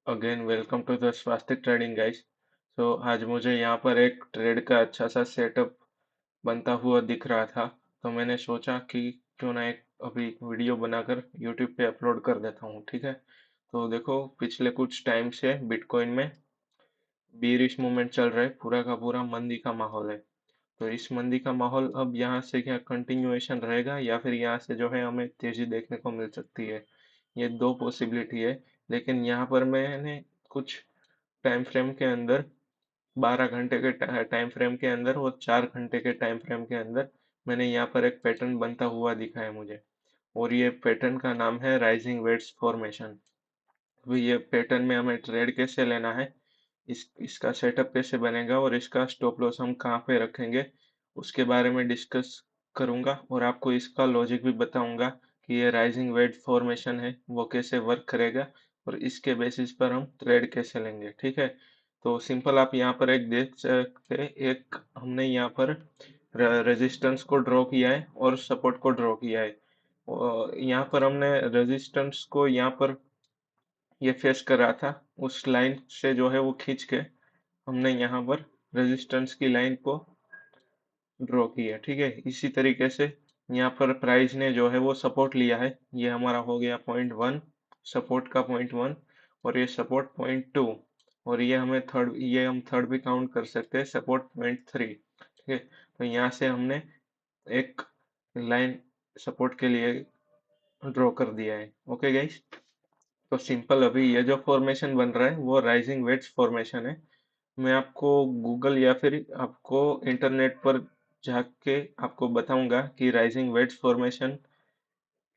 Again welcome to the Swastik trading guys. आज मुझे यहाँ पर एक ट्रेड का अच्छा सा सेटअप बनता हुआ दिख रहा था। तो मैंने सोचा कि क्यों ना एक अभी वीडियो बनाकर यूट्यूब पे अपलोड कर देता हूँ। ठीक है, तो देखो पिछले कुछ टाइम से बिटकॉइन में बीरिश मूवमेंट चल रहा है, पूरा का पूरा मंदी का माहौल है। तो इस मंदी का माहौल अब यहाँ से क्या कंटिन्यूएशन रहेगा या फिर यहाँ से जो है हमें तेजी देखने को मिल सकती है। ये दो पॉसिबिलिटी है। लेकिन यहाँ पर मैंने कुछ टाइम फ्रेम के अंदर 12 घंटे के टाइम फ्रेम के अंदर और 4 घंटे के टाइम फ्रेम के अंदर मैंने यहाँ पर एक पैटर्न बनता हुआ दिखा है मुझे। और ये पैटर्न का नाम है राइजिंग वेट्स फॉर्मेशन। तो ये पैटर्न में हमें ट्रेड कैसे लेना है, इसका सेटअप कैसे बनेगा और इसका स्टॉप लॉस हम कहाँ पे रखेंगे, उसके बारे में डिस्कस करूंगा। और आपको इसका लॉजिक भी बताऊंगा कि ये राइजिंग वेट फॉर्मेशन है वो कैसे वर्क करेगा और इसके बेसिस पर हम ट्रेड कैसे लेंगे। ठीक है, तो सिंपल आप यहाँ पर एक देख सकते हैं, एक हमने यहाँ पर रेजिस्टेंस को ड्रॉ किया है और सपोर्ट को ड्रॉ किया है। यहाँ पर हमने रेजिस्टेंस को यहाँ पर ये फेस कर रहा था, उस लाइन से जो है वो खींच के हमने यहाँ पर रेजिस्टेंस की लाइन को ड्रॉ किया। ठीक है, इसी तरीके से यहाँ पर प्राइस ने जो है वो सपोर्ट लिया है। ये हमारा हो गया पॉइंट 1, सपोर्ट का पॉइंट 1, और ये सपोर्ट पॉइंट 2, और ये हमें थर्ड, ये हम थर्ड भी काउंट कर सकते हैं, सपोर्ट पॉइंट 3। ठीक है, तो यहाँ से हमने एक लाइन सपोर्ट के लिए ड्रॉ कर दिया है। ओके गाइस, तो सिंपल अभी ये जो फॉर्मेशन बन रहा है वो राइजिंग वेट्स फॉर्मेशन है। मैं आपको गूगल या फिर आपको इंटरनेट पर जाके आपको बताऊंगा कि राइजिंग वेट्स फॉर्मेशन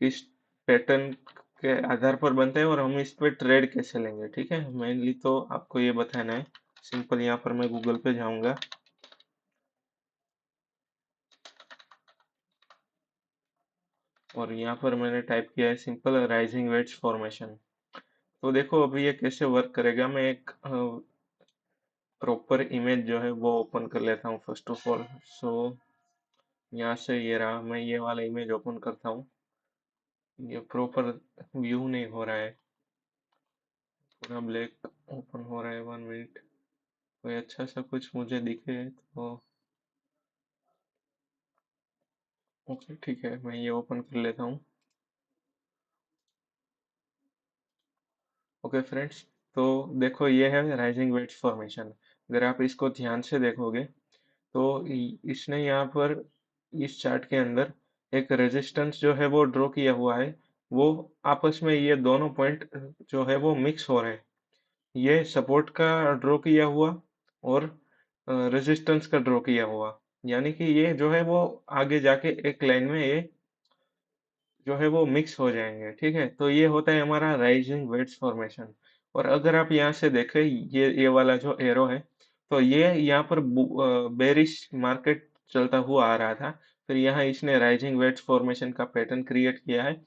किस पैटर्न के आधार पर बनता है और हम इस पे ट्रेड कैसे लेंगे। ठीक है, मेनली तो आपको ये बताना है। सिंपल यहाँ पर मैं गूगल पे जाऊंगा और यहाँ पर मैंने टाइप किया है सिंपल राइजिंग वेट्स फॉर्मेशन। तो देखो अभी ये कैसे वर्क करेगा। मैं एक प्रॉपर इमेज जो है वो ओपन कर लेता हूँ फर्स्ट ऑफ ऑल। सो यहाँ से ये रहा, मैं ये वाला इमेज ओपन करता हूँ। ये प्रॉपर व्यू नहीं हो रहा है, पूरा ब्लैक ओपन हो रहा है। 1 मिनट, कोई अच्छा सा कुछ मुझे दिखे तो। ओके ठीक है, मैं ये ओपन कर लेता हूँ। ओके फ्रेंड्स, तो देखो ये है राइजिंग वेट्स फॉर्मेशन। अगर आप इसको ध्यान से देखोगे तो इसने यहाँ पर इस चार्ट के अंदर एक रेजिस्टेंस जो है वो ड्रॉ किया हुआ है। वो आपस में ये दोनों पॉइंट जो है वो मिक्स हो रहे हैं। ये सपोर्ट का ड्रॉ किया हुआ और रेजिस्टेंस का ड्रॉ किया हुआ, यानी कि ये जो है वो आगे जाके एक लाइन में ये जो है वो मिक्स हो जाएंगे। ठीक है, तो ये होता है हमारा राइजिंग वेट्स फॉर्मेशन। और अगर आप यहाँ से देखें ये वाला जो एरो है, तो ये यहाँ पर बेरिश मार्केट चलता हुआ आ रहा था। फिर यहाँ इसने राइजिंग वेट्स फॉर्मेशन का पैटर्न क्रिएट किया है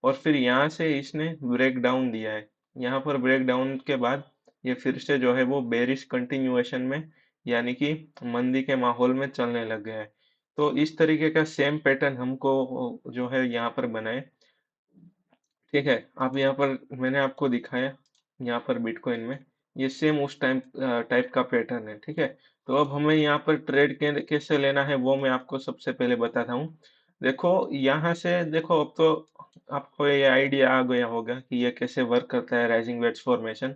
और फिर यहाँ से इसने ब्रेक डाउन दिया है। यहाँ पर ब्रेक डाउन के बाद ये फिर से जो है वो बेरिश कंटिन्यूएशन में, यानी कि मंदी के माहौल में चलने लग गया है। तो इस तरीके का सेम पैटर्न हमको जो है यहाँ पर बनाए। ठीक है, आप यहाँ पर मैंने आपको दिखाया यहाँ पर बिटकॉइन में ये सेम उस टाइम टाइप का पैटर्न है। ठीक है, तो अब हमें यहाँ पर ट्रेड कैसे लेना है वो मैं आपको सबसे पहले बताता हूँ। देखो यहाँ से देखो, अब तो आपको ये आइडिया आ गया होगा कि ये कैसे वर्क करता है राइजिंग वेट्स फॉर्मेशन।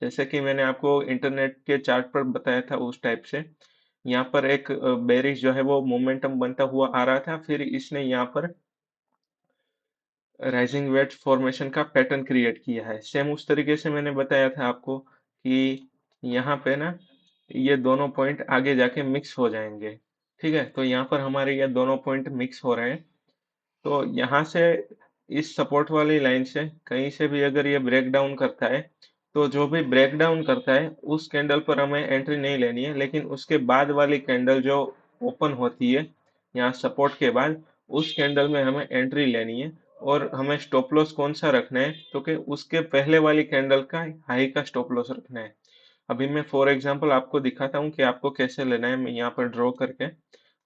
जैसे कि मैंने आपको इंटरनेट के चार्ट पर बताया था उस टाइप से यहाँ पर एक बेरिश जो है वो मोमेंटम बनता हुआ आ रहा था, फिर इसने यहाँ पर राइजिंग वेट फॉर्मेशन का पैटर्न क्रिएट किया है। सेम उस तरीके से मैंने बताया था आपको कि यहाँ पे ना ये दोनों पॉइंट आगे जाके मिक्स हो जाएंगे। ठीक है, तो यहाँ पर हमारे ये दोनों पॉइंट मिक्स हो रहे हैं। तो यहाँ से इस सपोर्ट वाली लाइन से कहीं से भी अगर ये ब्रेक डाउन करता है, तो जो भी ब्रेक डाउन करता है उस कैंडल पर हमें एंट्री नहीं लेनी है, लेकिन उसके बाद वाली कैंडल जो ओपन होती है यहाँ सपोर्ट के बाद, उस कैंडल में हमें एंट्री लेनी है। और हमें स्टॉप लॉस कौन सा रखना है, तो कि उसके पहले वाली कैंडल का हाई का स्टॉप लॉस रखना है। अभी मैं फॉर एग्जांपल आपको दिखाता हूँ कि आपको कैसे लेना है, मैं यहाँ पर ड्रॉ करके।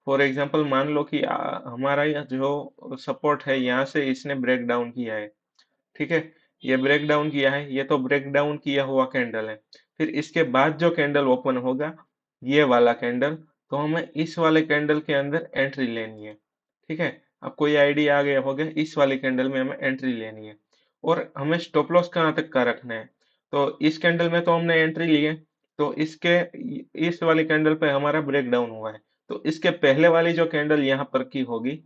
फॉर एग्जांपल मान लो कि हमारा यह जो सपोर्ट है यहाँ से इसने ब्रेक डाउन किया है। ठीक है, ये ब्रेक डाउन किया है, ये तो ब्रेक डाउन किया हुआ कैंडल है। फिर इसके बाद जो कैंडल ओपन होगा, ये वाला कैंडल, तो हमें इस वाले कैंडल के अंदर एंट्री लेनी है। ठीक है, आपको ये आइडिया आ गया होगा, इस वाली कैंडल में हमें एंट्री लेनी है। और हमें स्टॉप लॉस कहाँ तक का रखना है, तो इस कैंडल में तो हमने एंट्री ली है, तो इसके इस वाली कैंडल पे हमारा ब्रेक डाउन हुआ है, तो इसके पहले वाली जो कैंडल यहाँ पर की होगी,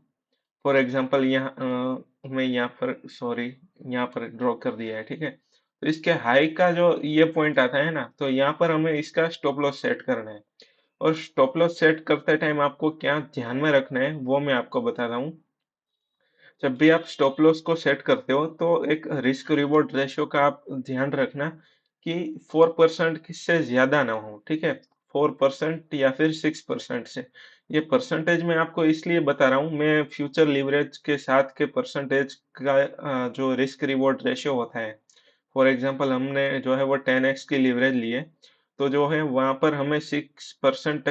फॉर एग्जांपल यहाँ मैं यहाँ पर सॉरी यहाँ पर ड्रॉ कर दिया है, ठीक है। तो इसके हाई का जो ये पॉइंट आता है ना, तो यहाँ पर हमें इसका स्टॉप लॉस सेट करना है। और स्टॉप लॉस सेट करते टाइम आपको क्या ध्यान में रखना है वो मैं आपको बता रहा हूँ। जब भी आप स्टॉप लॉस को सेट करते हो तो एक रिस्क रिवॉर्ड रेशियो का आप ध्यान रखना कि 4% से ज्यादा ना हो, ठीक है। 4% या फिर 6% से। ये परसेंटेज मैं आपको इसलिए बता रहा हूँ, मैं फ्यूचर लिवरेज के साथ के परसेंटेज का जो रिस्क रिवॉर्ड रेशियो होता है, फॉर एग्जांपल हमने जो है वो 10x की लिवरेज लिए, तो जो है वहां पर हमें 6%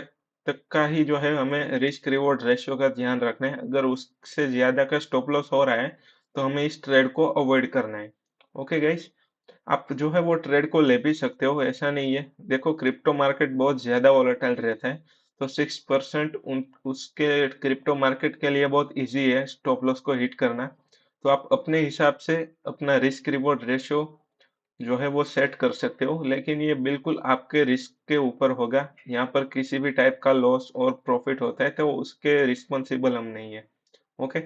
तक का ही जो है हमें रिस्क रिवॉर्ड रेशियो का ध्यान रखना है। अगर उससे ज्यादा का स्टॉप लॉस हो रहा है तो हमें इस ट्रेड को अवॉइड करना है। ओके गाइस, आप जो है वो ट्रेड को ले भी सकते हो, ऐसा नहीं है। देखो क्रिप्टो मार्केट बहुत ज्यादा वॉलेटाइल रहता है, तो 6% उन उसके क्रिप्टो मार्केट के लिए बहुत इजी है स्टॉप लॉस को हिट करना। तो आप अपने हिसाब से अपना रिस्क रिवॉर्ड रेशियो जो है वो सेट कर सकते हो, लेकिन ये बिल्कुल आपके रिस्क के ऊपर होगा। यहाँ पर किसी भी टाइप का लॉस और प्रॉफिट होता है तो उसके रिस्पॉन्सिबल हम नहीं है। ओके,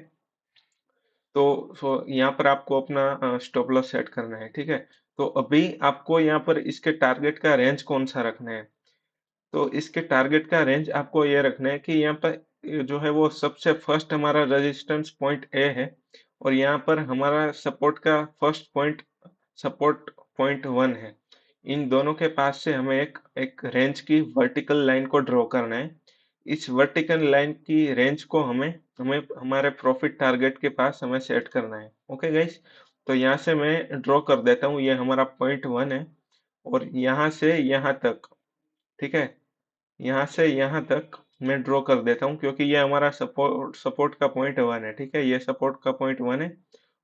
तो यहाँ पर आपको अपना स्टॉप लॉस सेट करना है, ठीक है। तो अभी आपको यहाँ पर इसके टारगेट का रेंज कौन सा रखना है, तो इसके टारगेट का रेंज आपको ये रखना है कि यहाँ पर ये जो है वो सबसे फर्स्ट हमारा रेजिस्टेंस पॉइंट ए है, और यहाँ पर हमारा सपोर्ट का फर्स्ट पॉइंट सपोर्ट पॉइंट 1 है। इन दोनों के पास से हमें एक एक रेंज की वर्टिकल लाइन को ड्रॉ करना है। इस वर्टिकल लाइन की रेंज को हमें हमें हमारे प्रॉफिट टारगेट के पास हमें सेट करना है। ओके गाइस, तो यहाँ से मैं ड्रॉ कर देता हूँ, ये हमारा पॉइंट 1 है, और यहाँ से यहाँ तक, ठीक है, यहाँ से यहाँ तक मैं ड्रॉ कर देता हूँ, क्योंकि ये हमारा सपोर्ट सपोर्ट का पॉइंट 1 है, ठीक है। ये सपोर्ट का पॉइंट 1 है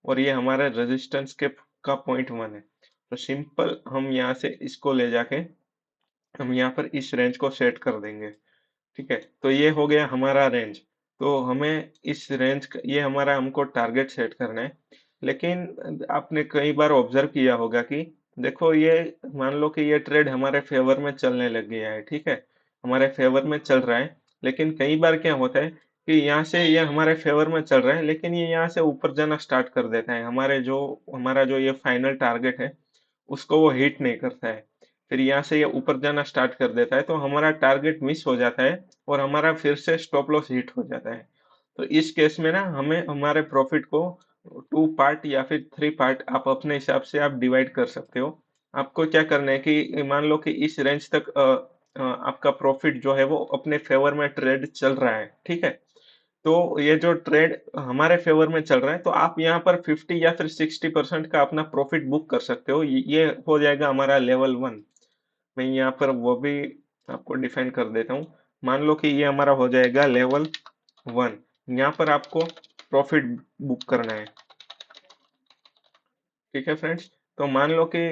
और ये हमारे रेजिस्टेंस के का पॉइंट 1 है। तो सिंपल हम यहाँ से इसको ले जाके हम यहाँ पर इस रेंज को सेट कर देंगे, ठीक है। तो ये हो गया हमारा रेंज। तो हमें इस रेंज का ये हमारा हमको टारगेट सेट करना है। लेकिन आपने कई बार ऑब्जर्व किया होगा कि देखो ये मान लो कि ये ट्रेड हमारे फेवर में चलने लग गया है, ठीक है, हमारे फेवर में चल रहा है। लेकिन कई बार क्या होता है कि यहाँ से ये हमारे फेवर में चल रहा है, लेकिन ये यहाँ से ऊपर जाना स्टार्ट कर देता है, हमारा जो ये फाइनल टारगेट है उसको वो हिट नहीं करता है। फिर यहाँ से ये ऊपर जाना स्टार्ट कर देता है, तो हमारा टारगेट मिस हो जाता है और हमारा फिर से स्टॉप लॉस हिट हो जाता है। तो इस केस में ना हमें हमारे प्रॉफिट को 2 पार्ट या फिर 3 पार्ट आप अपने हिसाब से आप डिवाइड कर सकते हो। आपको क्या करना है कि मान लो कि इस रेंज तक आपका प्रॉफिट जो है वो अपने फेवर में ट्रेड चल रहा है, ठीक है। तो ये जो ट्रेड हमारे फेवर में चल रहा है, तो आप यहाँ पर 50 या फिर 60% का अपना प्रॉफिट बुक कर सकते हो। ये हो जाएगा हमारा लेवल 1। मैं यहाँ पर वो भी आपको डिफाइन कर देता हूँ। मान लो कि ये हमारा हो जाएगा लेवल 1। यहाँ पर आपको प्रॉफिट बुक करना है, ठीक है फ्रेंड्स। तो मान लो कि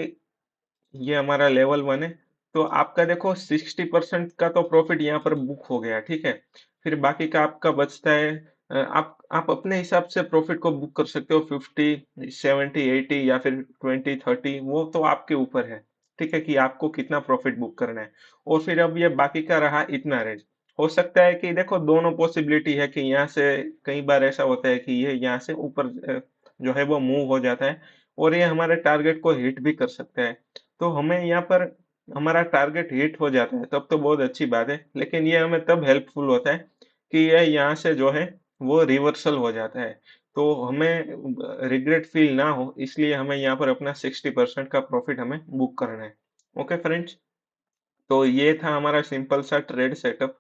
ये हमारा लेवल 1 है, तो आपका देखो 60% का तो प्रॉफिट यहाँ पर बुक हो गया, ठीक है। फिर बाकी का आपका बचता है, आप अपने हिसाब से प्रॉफिट को बुक कर सकते हो, 50, 70, 80 या फिर 20, 30, वो तो आपके ऊपर है, ठीक है, कि आपको कितना प्रॉफिट बुक करना है। और फिर अब ये बाकी का रहा इतना रेंज। हो सकता है कि देखो दोनों पॉसिबिलिटी है कि यहाँ से कई बार ऐसा होता है कि ये यहाँ से ऊपर जो है वो मूव हो जाता है, और ये हमारे टारगेट को हिट भी कर सकता है। तो हमें यहाँ पर हमारा टारगेट हिट हो जाता है तब तो बहुत अच्छी बात है, लेकिन ये हमें तब हेल्पफुल होता है कि ये यहाँ से जो है वो रिवर्सल हो जाता है। तो हमें रिग्रेट फील ना हो, इसलिए हमें यहाँ पर अपना 60% का प्रॉफिट हमें बुक करना है। ओके फ्रेंड्स, तो ये था हमारा सिंपल सा ट्रेड सेटअप।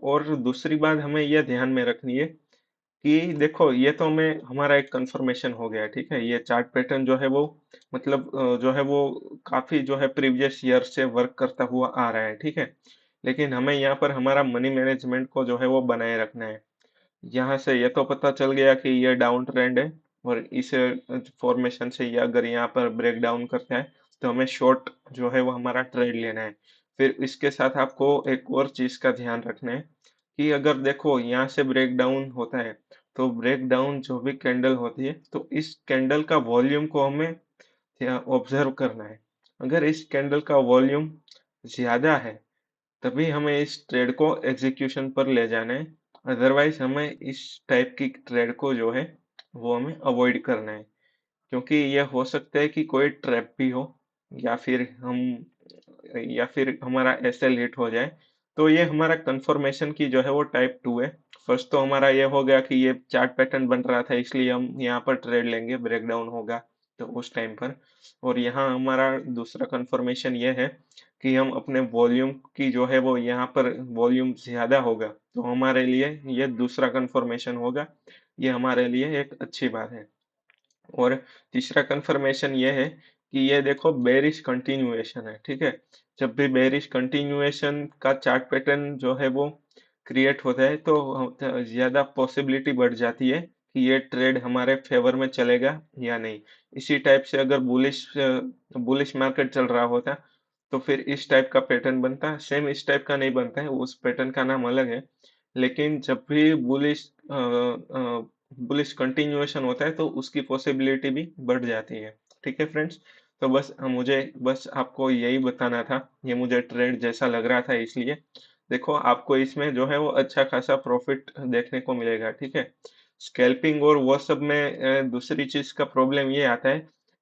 और दूसरी बात हमें यह ध्यान में रखनी है कि देखो ये तो हमें हमारा एक कंफर्मेशन हो गया, ठीक है। ये चार्ट पैटर्न जो है वो मतलब जो है वो काफी जो है प्रीवियस ईयर से वर्क करता हुआ आ रहा है, ठीक है। लेकिन हमें यहाँ पर हमारा मनी मैनेजमेंट को जो है वो बनाए रखना है। यहाँ से ये तो पता चल गया कि ये डाउन ट्रेंड है और इस फॉर्मेशन से ये अगर यहाँ पर ब्रेक डाउन करते हैं तो हमें शॉर्ट जो है वो हमारा ट्रेड लेना है। फिर इसके साथ आपको एक और चीज का ध्यान रखना है कि अगर देखो यहाँ से ब्रेक डाउन होता है तो ब्रेक डाउन जो भी कैंडल होती है तो इस कैंडल का वॉल्यूम को हमें ऑब्जर्व करना है। अगर इस कैंडल का वॉल्यूम ज्यादा है तभी हमें इस ट्रेड को एग्जीक्यूशन पर ले जाना है। अदरवाइज हमें इस टाइप की ट्रेड को जो है वो हमें अवॉइड करना है, क्योंकि यह हो सकता है कि कोई ट्रैप भी हो या फिर हम या फिर हमारा एसएल हिट हो जाए। तो ये हमारा कंफर्मेशन की जो है वो टाइप 2 है। फर्स्ट तो हमारा ये हो गया कि ये चार्ट पैटर्न बन रहा था इसलिए हम यहाँ पर ट्रेड लेंगे, ब्रेकडाउन होगा तो उस टाइम पर। और यहाँ हमारा दूसरा कंफर्मेशन ये है कि हम अपने वॉल्यूम की जो है वो यहाँ पर वॉल्यूम ज्यादा होगा तो हमारे लिए ये दूसरा कंफर्मेशन होगा। ये हमारे लिए एक अच्छी बात है। और तीसरा कंफर्मेशन ये है कि ये देखो बेरिश कंटिन्यूएशन है, ठीक है। जब भी बेरिश कंटिन्यूएशन का चार्ट पैटर्न जो है वो क्रिएट होता है तो ज्यादा पॉसिबिलिटी बढ़ जाती है कि ये ट्रेड हमारे फेवर में चलेगा या नहीं। इसी टाइप से अगर बुलिश बुलिश मार्केट चल रहा होता तो फिर इस टाइप का पैटर्न बनता, सेम इस टाइप का नहीं बनता है, उस पैटर्न का नाम अलग है। लेकिन जब भी बुलिश कंटिन्यूएशन होता है तो उसकी पॉसिबिलिटी भी बढ़ जाती है। ठीक है फ्रेंड्स, तो बस मुझे बस आपको यही बताना था। ये मुझे ट्रेंड जैसा लग रहा था इसलिए देखो आपको इसमें जो है वो अच्छा खासा प्रॉफिट देखने को मिलेगा। ठीक है, स्कैल्पिंग और वो सब में दूसरी चीज का प्रॉब्लम ये आता है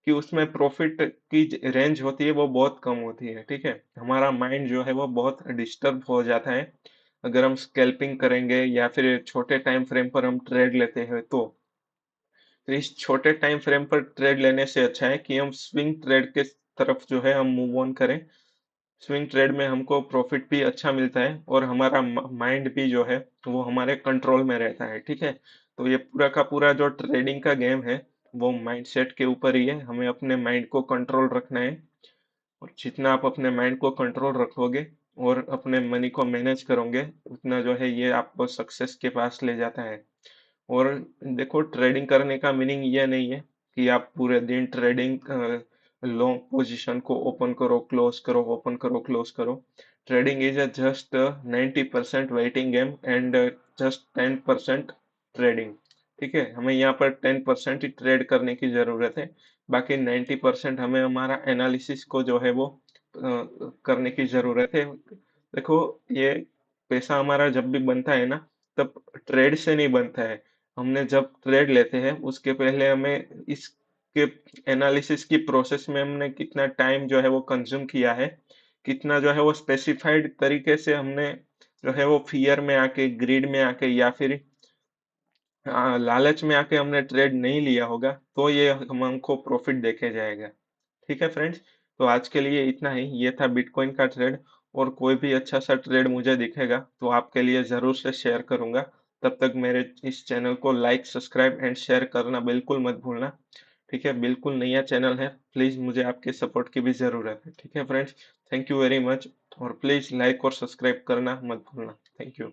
कि उसमें प्रॉफिट की रेंज होती है वो बहुत कम होती है। ठीक है, हमारा माइंड जो है वो बहुत डिस्टर्ब हो जाता है अगर हम स्कैल्पिंग करेंगे या फिर छोटे टाइम फ्रेम पर हम ट्रेड लेते हैं तो इस छोटे टाइम फ्रेम पर ट्रेड लेने से अच्छा है कि हम स्विंग ट्रेड के तरफ जो है हम मूव ऑन करें। स्विंग ट्रेड में हमको प्रॉफिट भी अच्छा मिलता है और हमारा माइंड भी जो है वो हमारे कंट्रोल में रहता है। ठीक है, तो ये पूरा का पूरा जो ट्रेडिंग का गेम है वो माइंड सेट के ऊपर ही है। हमें अपने माइंड को कंट्रोल रखना है और जितना आप अपने माइंड को कंट्रोल रखोगे और अपने मनी को मैनेज करोगे उतना जो है ये आपको सक्सेस के पास ले जाता है। और देखो ट्रेडिंग करने का मीनिंग ये नहीं है कि आप पूरे दिन ट्रेडिंग लॉन्ग पोजीशन को ओपन करो क्लोज करो ओपन करो क्लोज करो। Trading is a just 90% waiting game and just 10% trading. ठीक है, हमें यहाँ पर 10% ही ट्रेड करने की जरूरत है, बाकी 90% हमें हमारा एनालिसिस को जो है वो करने की जरूरत है। देखो ये पैसा हमारा जब भी बनता है ना तब ट्रेड से नहीं बनता है। हमने जब ट्रेड लेते हैं उसके पहले हमें इसके एनालिसिस की प्रोसेस में हमने कितना टाइम जो है वो कंज्यूम किया है, कितना जो है वो स्पेसिफाइड तरीके से हमने जो है वो फियर में आके ग्रीड में आके या फिर लालच में आके हमने ट्रेड नहीं लिया होगा तो ये हमको प्रॉफिट देके जाएगा। ठीक है फ्रेंड्स, तो आज के लिए इतना ही। ये था बिटकॉइन का ट्रेड। और कोई भी अच्छा सा ट्रेड मुझे दिखेगा तो आपके लिए जरूर से शेयर करूंगा। तब तक मेरे इस चैनल को लाइक सब्सक्राइब एंड शेयर करना बिल्कुल मत भूलना। ठीक है, बिल्कुल नया चैनल है, प्लीज मुझे आपके सपोर्ट की भी जरूरत है। ठीक है friends, thank you very much और प्लीज लाइक और सब्सक्राइब करना मत भूलना। Thank you.